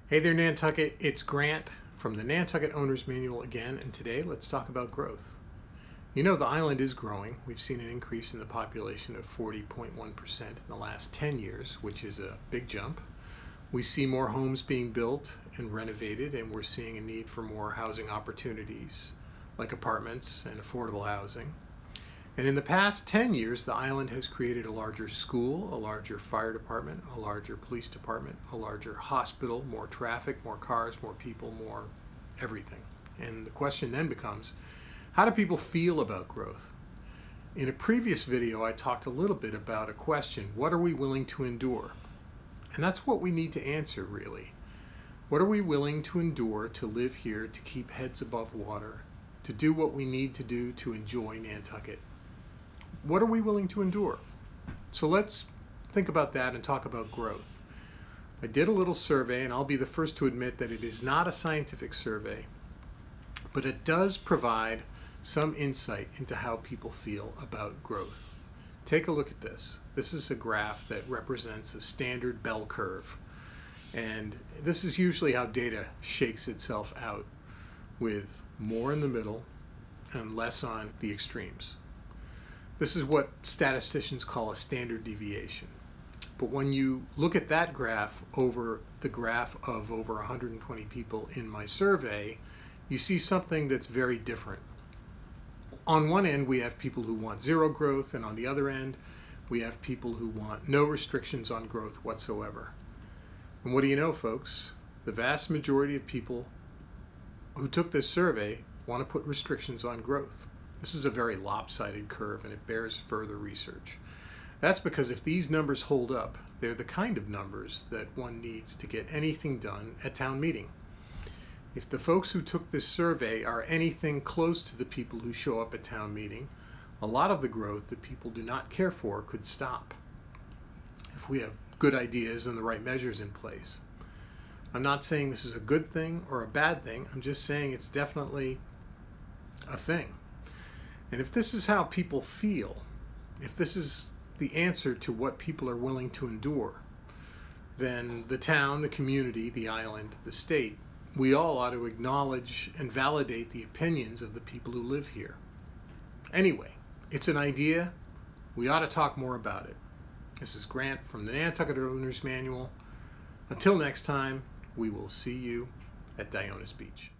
Hey there, Nantucket. It's Grant from the Nantucket Owner's Manual again, and today let's talk about growth. You know, the island is growing. We've seen an increase in the population of 40.1% in the last 10 years, which is a big jump. We see more homes being built and renovated, and we're seeing a need for more housing opportunities like apartments and affordable housing. And in the past 10 years, the island has created a larger school, a larger fire department, a larger police department, a larger hospital, more traffic, more cars, more people, more everything. And the question then becomes, how do people feel about growth? In a previous video, I talked a little bit about a question: what are we willing to endure? And that's what we need to answer, really. What are we willing to endure to live here, to keep heads above water, to do what we need to do to enjoy Nantucket? What are we willing to endure? So let's think about that and talk about growth. I did a little survey, and I'll be the first to admit that it is not a scientific survey, but it does provide some insight into how people feel about growth. Take a look at this. This is a graph that represents a standard bell curve. And this is usually how data shakes itself out, with more in the middle and less on the extremes. This is what statisticians call a standard deviation. But when you look at that graph over the graph of over 120 people in my survey, you see something that's very different. On one end, we have people who want zero growth, and on the other end, we have people who want no restrictions on growth whatsoever. And what do you know, folks? The vast majority of people who took this survey want to put restrictions on growth. This is a very lopsided curve, and it bears further research. That's because if these numbers hold up, they're the kind of numbers that one needs to get anything done at town meeting. If the folks who took this survey are anything close to the people who show up at town meeting, a lot of the growth that people do not care for could stop if we have good ideas and the right measures in place. I'm not saying this is a good thing or a bad thing. I'm just saying it's definitely a thing. And if this is how people feel, if this is the answer to what people are willing to endure, then the town, the community, the island, the state, we all ought to acknowledge and validate the opinions of the people who live here. Anyway, it's an idea. We ought to talk more about it. This is Grant from the Nantucket Owner's Manual. Until next time, we will see you at Diona's Beach.